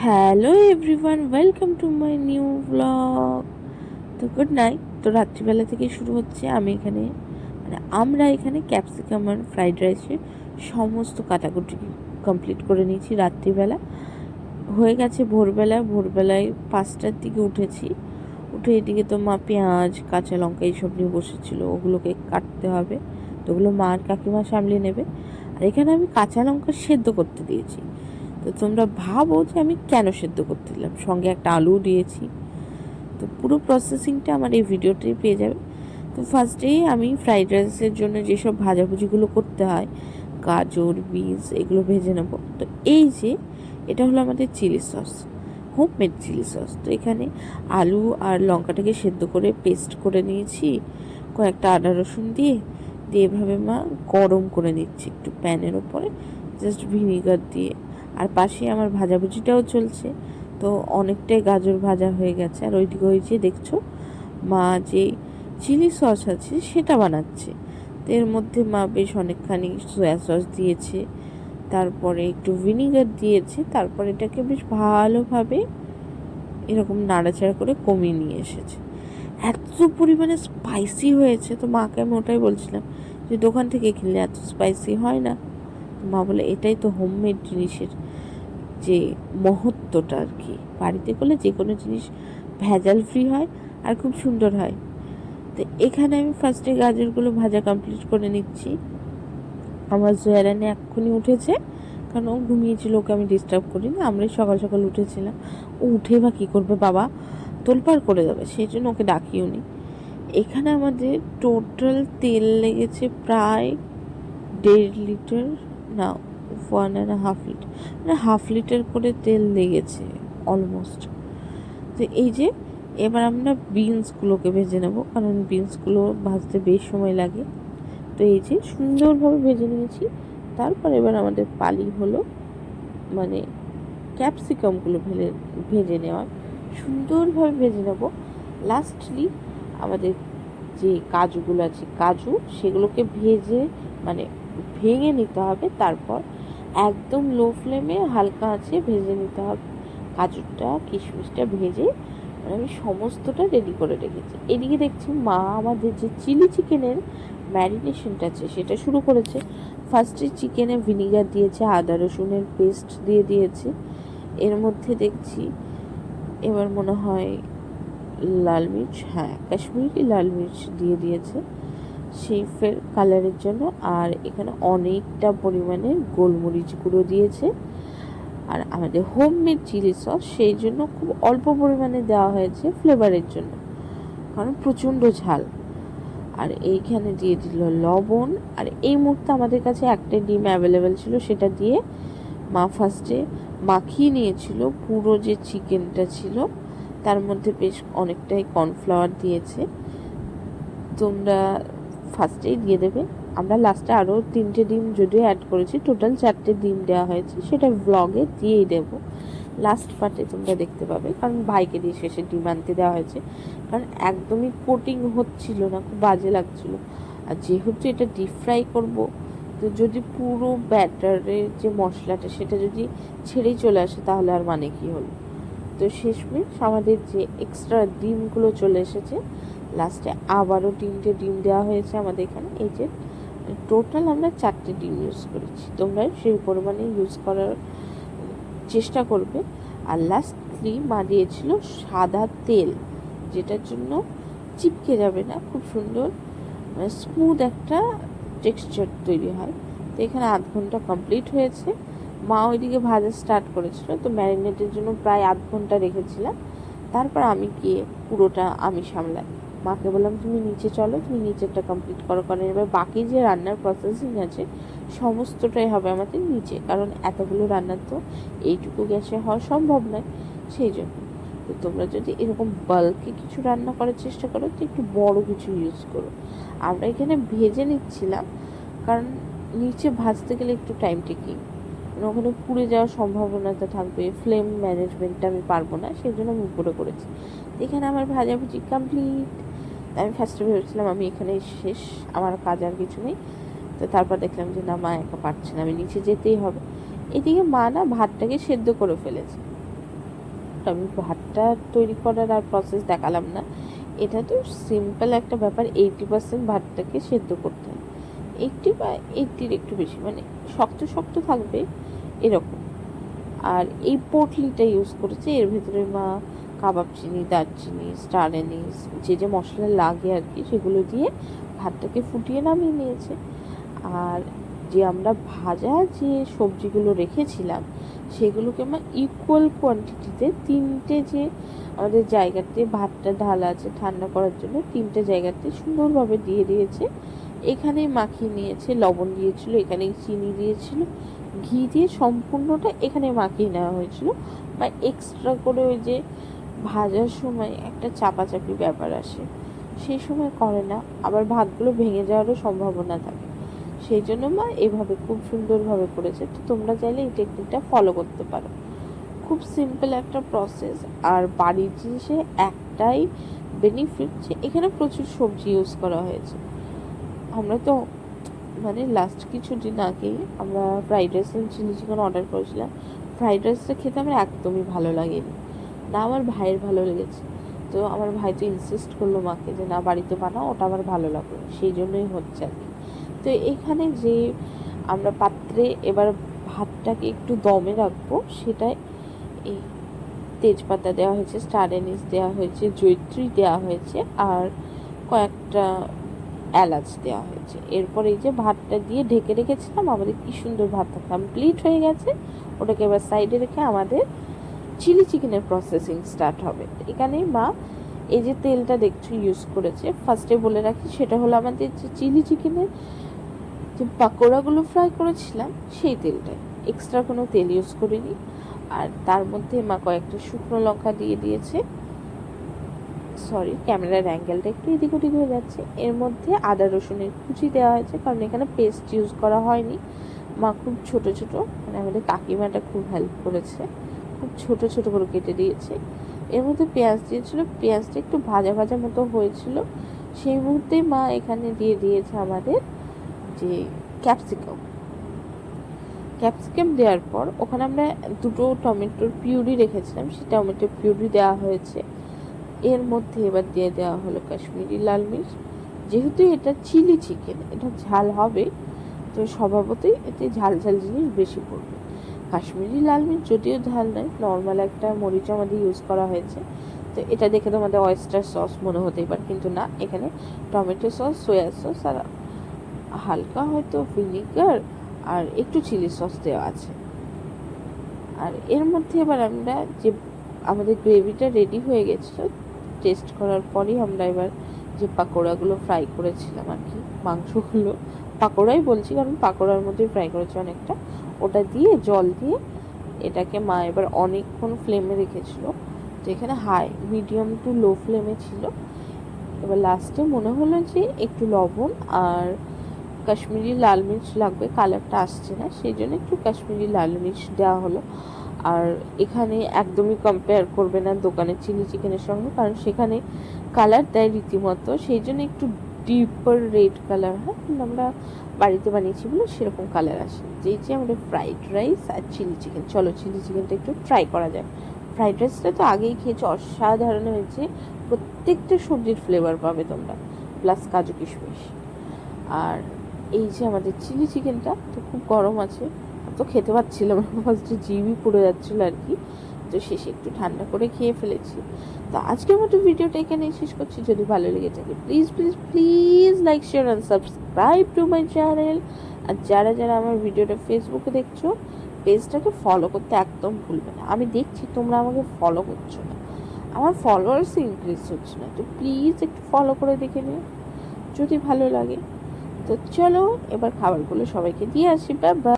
Hello everyone, welcome to my new blog. তো good night. তো রাত্রিবেলা থেকে শুরু হচ্ছে। আমরা এখানে ক্যাপসিকাম আর ফ্রাইড রাইসের সমস্ত কাটাকুটি কমপ্লিট করে নিয়েছি রাত্রিবেলা। হয়ে গেছে ভোরবেলায় 5টার দিকে উঠেছি। উঠে এদিকে তো মা পেঁয়াজ কাঁচা লঙ্কা এইসব নিয়ে বসেছিলো, ওগুলোকে কাটতে হবে। তো ওগুলো মা আর কাকিমা সামলে নেবে। আর এখানে আমি কাঁচা লঙ্কা সেদ্ধ করতে দিয়েছি। তো তোমরা ভাবো যে আমি কেন সেদ্ধ করতে দিলাম, সঙ্গে একটা আলু দিয়েছি। তো পুরো প্রসেসিংটা আমার এই ভিডিওতেই পেয়ে যাবে। তো ফার্স্টেই আমি ফ্রাইড রাইসের জন্য যেসব ভাজাভুজিগুলো করতে হয়, গাজর বিনস এগুলো ভেজে নেবো। তো এই যে এটা হলো আমাদের chilli sauce, homemade chilli sauce. তো এখানে আলু আর লঙ্কাটাকে সেদ্ধ করে পেস্ট করে নিয়েছি, কয়েকটা আদা রসুন দিয়ে এভাবে মা গরম করে নিচ্ছি একটু প্যানের ওপরে, জাস্ট ভিনিগার দিয়ে। আর পাশে আমার ভাজাভুজিটাও চলছে। তো অনেকটাই গাজর ভাজা হয়ে গেছে। আর ওইদিকে ওই যে দেখছো মা যে চিলি সস আছে সেটা বানাচ্ছে। তো এর মধ্যে মা বেশ অনেকখানি সয়া সস দিয়েছে, তারপরে একটু ভিনিগার দিয়েছে, তারপর এটাকে বেশ ভালোভাবে এরকম নাড়াচাড়া করে কমিয়ে নিয়ে এসেছে। এত পরিমাণে স্পাইসি হয়েছে, তো মাকে আমি ওটাই বলছিলাম যে দোকান থেকে কিনলে এত স্পাইসি হয় না। মা বলে এটাই তো হোমমেড জিনিসের যে মহত্বটা আর কি। বাড়িতে করলে যে কোনো জিনিস ভেজাল ফ্রি হয় আর খুব সুন্দর হয়। তো এখানে আমি ফার্স্টে গাজরগুলো ভাজা কমপ্লিট করে নিচ্ছি। আমার জয়ারানি এক্ষুনি উঠেছে, কারণ ও ঘুমিয়েছিল, ওকে আমি ডিস্টার্ব করিনি। আমরাই সকাল সকাল উঠেছিলাম। ও উঠে বা কী করবে, বাবা তোলপাড় করে দেবে, সেই জন্য ওকে ডাকিও নি। এখানে আমাদের টোটাল তেল লেগেছে প্রায় 1.5 লিটার, না 1.5 লিটার, মানে 1/2 লিটার করে তেল লেগেছে অলমোস্ট। তো এই যে এবার আমরা বিনসগুলোকে ভেজে নেব, কারণ বিনসগুলো ভাজতে বেশ সময় লাগে। তো এই যে সুন্দরভাবে ভেজে নিয়েছি। তারপর এবার আমাদের পালি হলো মানে ক্যাপসিকামগুলো ভেজে নেওয়ার। সুন্দরভাবে ভেজে নেব। লাস্টলি আমাদের যে কাজুগুলো আছে, কাজু সেগুলোকে মানে ভেঙে নিতে হবে। তারপর একদম লো ফ্লেমে হালকা আঁচে ভেজে নিতে হবে। কাজুটা কিশমিশটা ভেজে মানে আমি সমস্তটা রেডি করে রেখেছি। এদিকে দেখছি মা আমাদের যে চিলি চিকেনের ম্যারিনেশনটা আছে সেটা শুরু করেছে। ফার্স্টে চিকেনে ভিনিগার দিয়েছে, আদা রসুনের পেস্ট দিয়ে দিয়েছে। এর মধ্যে দেখছি এবার মনে হয় লাল মির্চ, হ্যাঁ কাশ্মীরি লাল মির্চ দিয়ে দিয়েছে শেফের কালারের জন্য। আর এখানে অনেকটা পরিমাণে গোলমরিচ গুঁড়ো দিয়েছে। আর আমাদের হোমমেড চিলি সস সেই জন্য খুব অল্প পরিমাণে দেওয়া হয়েছে ফ্লেভারের জন্য, কারণ প্রচণ্ড ঝাল। আর এইখানে দিয়ে দিল লবণ। আর এই মুহূর্তে আমাদের কাছে একটা ডিম অ্যাভেলেবেল ছিল, সেটা দিয়ে মা ফার্স্টে মাখিয়ে নিয়েছিল পুরো যে চিকেনটা ছিল। তার মধ্যে বেশ অনেকটাই কর্নফ্লাওয়ার দিয়েছে। তোমরা ফার্স্টেই দিয়ে দেবে। আমরা লাস্টে আরও 3টে ডিম যদিও অ্যাড করেছি, টোটাল 4টে ডিম দেওয়া হয়েছে, সেটা ব্লগে দিয়েই দেবো। লাস্ট পার্টে তোমরা দেখতে পাবে, কারণ ভাইকে দিয়ে শেষে ডিম আনতে দেওয়া হয়েছে, কারণ একদমই কোটিং হচ্ছিল না, খুব বাজে লাগছিলো। আর যেহেতু এটা ডিপ ফ্রাই করবো, তো যদি পুরো ব্যাটারের যে মশলাটা সেটা যদি ছেড়েই চলে আসে তাহলে আর মানে কি হলো। তো শেষমেশ আমাদের যে এক্সট্রা ডিমগুলো চলে এসেছে, লাস্টে আবারও 3টে ডিম দেওয়া হয়েছে আমাদের এখানে। এই যে টোটাল আমরা 4টে ডিম ইউজ করেছি, তোমরা সেই পরিমাণে ইউজ করার চেষ্টা করবে। আর লাস্টলি মা দিয়েছিল সাদা তেল, যেটার জন্য চিপকে যাবে না, খুব সুন্দর স্মুথ একটা টেক্সচার তৈরি হয়। তো এখানে আধ ঘন্টা কমপ্লিট হয়েছে। মা ওইদিকে ভাজা স্টার্ট করেছিল, তো ম্যারিনেটের জন্য প্রায় আধ ঘন্টা রেখেছিলাম। তারপর আমি গিয়ে পুরোটা আমি সামলাই। মাকে বললাম তুমি নিচে চলো, তুমি নিচেরটা কমপ্লিট করো, কারণ এবার বাকি যে রান্নার প্রসেসিং আছে সমস্তটাই হবে আমাদের নিচে, কারণ এতগুলো রান্নার তো এইটুকু গ্যাসে হওয়া সম্ভব নয়। সেই জন্য তো তোমরা যদি এরকম বাল্কে কিছু রান্না করার চেষ্টা করো তো একটু বড় কিছু ইউজ করো। আমরা এখানে ভেজে নিচ্ছিলাম, কারণ নিচে ভাজতে গেলে একটু টাইম টেকিং, ওখানে পুড়ে যাওয়ার সম্ভাবনাটা থাকবে, ফ্লেম ম্যানেজমেন্টটা আমি পারবো না, সেই জন্য আমি উপরে করেছি। এখানে আমার ভাজাভুজি কমপ্লিট। আমি ফার্স্টে ভেবেছিলাম আমি এখানে শেষ, আমার কাজ আর কিছু নেই। তো তারপর দেখলাম যে না, মা একা পারছে না, আমি নিচে যেতেই হবে। এদিকে মা না ভাতটাকে সেদ্ধ করে ফেলেছে। আমি ভাতটা তৈরি করার আর প্রসেস দেখালাম না। এটা তো সিম্পল একটা ব্যাপার, 80% ভাতটাকে সেদ্ধ করতে হয়, 80 বা 80-র একটু বেশি, মানে শক্ত শক্ত থাকবে এরকম। আর এই পোটলিটা ইউজ করেছে, এর ভেতরে মা কাবাব চিনি, দারচিনি, স্টার এনিস, যে যে মশলা লাগে আর কি, সেগুলো দিয়ে ভাতটাকে ফুটিয়ে নামিয়ে নিয়েছে। আর যে আমরা ভাজা যে সবজিগুলো রেখেছিলাম সেগুলোকে আমরা ইকুয়াল কোয়ান্টিটিতে 3টে যে আমাদের জায়গাতে ভাতটা ঢালা আছে ঠান্ডা করার জন্য, 3টে জায়গাতে সুন্দরভাবে দিয়ে দিয়েছে। এখানেই মাখিয়ে নিয়েছে, লবণ দিয়েছিল, এখানে চিনি দিয়েছিল, ঘি দিয়ে সম্পূর্ণটা এখানে মাখিয়ে নেওয়া হয়েছিল। বা এক্সট্রা করে ওই যে ভাজার সময় একটা চাপাচাপি ব্যাপার আসে, সেই সময় করে না, আবার ভাতগুলো ভেঙে যাওয়ারও সম্ভাবনা থাকে, সেই জন্য মা এভাবে খুব সুন্দরভাবে করেছে। তো তোমরা চাইলে এই টেকনিকটা ফলো করতে পারো, খুব সিম্পল একটা প্রসেস। আর বাড়ির জিনিসে একটাই বেনিফিট যে এখানে প্রচুর সবজি ইউজ করা হয়েছে। আমরা তো মানে লাস্ট কিছুদিন আগেই আমরা fried rice and chilli chicken order করেছিলাম। ফ্রাইড রাইসটা খেতে আমার একদমই ভালো লাগেনি, না আমার ভাইয়ের ভালো লেগেছে। তো আমার ভাই তো ইনসিস্ট করলো মাকে যে না বাড়িতে বানাও, ওটা আমার ভালো লাগলো, সেই জন্যই হচ্ছে আর কি। তো এখানে যে আমরা পাত্রে এবার ভাতটাকে একটু দমে রাখবো, সেটাই এই তেজপাতা দেওয়া হয়েছে, স্টার এনিস দেওয়া হয়েছে, জয়িত্রী দেওয়া হয়েছে, আর কয়েকটা এলাচ দেওয়া হয়েছে। এরপর এই যে ভাতটা দিয়ে ঢেকে রেখেছিলাম, আমাদের কি সুন্দর ভাতটা কমপ্লিট হয়ে গেছে। ওটাকে এবার সাইডে রেখে আমাদের চিলি চিকেনের প্রসেসিং স্টার্ট হবে। এখানে মা এই যে তেলটা দেখছো ইউজ করেছে, ফার্স্টে বলে রাখি, সেটা হলো আমাদের যে চিলি চিকেনের যে পাকোড়াগুলো ফ্রাই করেছিলাম সেই তেলটাই, এক্সট্রা কোনো তেল ইউজ করিনি। আর তার মধ্যে মা কয়েকটা শুকনো লঙ্কা দিয়ে দিয়েছে, সরি ক্যামেরার অ্যাঙ্গেলটা একটু এদিক ওদিক হয়ে যাচ্ছে। এর মধ্যে আদা রসুনের কুচি দেওয়া হয়েছে, কারণ এখানে পেস্ট ইউজ করা হয়নি। মা খুব ছোট ছোট, মানে আমাদের কাকিমাটা খুব হেল্প করেছে, খুব ছোট ছোট করে কেটে দিয়েছে। এর মধ্যে পেঁয়াজ দিয়েছিল, পেঁয়াজটা একটু ভাজা ভাজা মতো হয়েছিল, সেই মুহূর্তে মা এখানে দিয়ে দিয়েছে আমাদের যে ক্যাপসিকাম। ক্যাপসিকাম দেওয়ার পর ওখানে আমরা 2টো টমেটোর পিউরি রেখেছিলাম, সেই টমেটোর পিউরি দেওয়া হয়েছে। এর মধ্যে এবার দিয়ে দেওয়া হলো কাশ্মীরি লাল মির্চ। যেহেতু এটা চিলি চিকেন, এটা ঝাল হবে, তো স্বভাবতই এতে ঝাল ঝাল জিনিস বেশি পড়বে। কাশ্মীরি লাল মির্চ যদিও ঝাল নয়, নর্মাল একটা মরিচ আমাদের ইউজ করা হয়েছে। তো এটা দেখে তোমাদের অয়েস্টার সস মনে হতেই পারে, কিন্তু না, এখানে টমেটো সস, সয়া সস আর হালকা হয়তো ভিনিগার আর একটু চিলি সস দেওয়া আছে। আর এর মধ্যে এবার আমরা যে আমাদের গ্রেভিটা রেডি হয়ে গেছিলো, টেস্ট করার পরই আমরা এবার যে পাকোড়াগুলো ফ্রাই করেছিলাম আর কি, মাংসগুলো পাকোড়াই বলছি কারণ পাকোড়ার মধ্যেই ফ্রাই করেছি অনেকটা, ওটা দিয়ে জল দিয়ে এটাকে মা এবার অনেকক্ষণ ফ্লেমে রেখেছিল। তো এখানে হাই মিডিয়াম টু লো ফ্লেমে ছিল। এবার লাস্টে মনে হলো যে একটু লবণ আর কাশ্মীরি লাল মির্চ লাগবে, কালারটা আসছে না, সেই জন্য একটু কাশ্মীরি লাল মির্চ দেওয়া হলো। আর এখানে একদমই কম্পেয়ার করবে না দোকানের চিলি চিকেনের সঙ্গে, কারণ সেখানে কালার দেয় রীতিমতো, সেই জন্য একটু ডিপার রেড কালার হয়, কিন্তু আমরা বাড়িতে বানিয়েছি বলে সেরকম কালার আসে। যেই যে আমাদের ফ্রাইড রাইস আর চিলি চিকেন, চলো চিলি চিকেনটা একটু ট্রাই করা যায়। ফ্রাইড রাইসটা তো আগেই খেয়েছি, অসাধারণ হয়েছে, প্রত্যেকটা সবজির ফ্লেভার পাবে তোমরা, প্লাস কাজু কিশমিশ। আর এই যে আমাদের চিলি চিকেনটা তো খুব গরম আছে, তো খেতে পাচ্ছিলাম না, ফার্স্টে জিভই পুড়ে যাচ্ছিলো আর কি, তো শেষে একটু ঠান্ডা করে খেয়ে ফেলেছি। তো আজকের মতো ভিডিওটা এখানেই শেষ করছি। যদি ভালো লেগে থাকে please please please like share and subscribe to my channel. আর যারা যারা আমার ভিডিওটা ফেসবুকে দেখছো, পেজটাকে ফলো করতে একদম ভুলবে না। আমি দেখছি তোমরা আমাকে ফলো করছো না, আমার ফলোয়ার্স ইনক্রিজ হচ্ছে না, তো প্লিজ একটু ফলো করে দেখে নিও যদি ভালো লাগে। তো চলো এবার খাবারগুলো সবাইকে দিয়ে আসি, বাই বাই।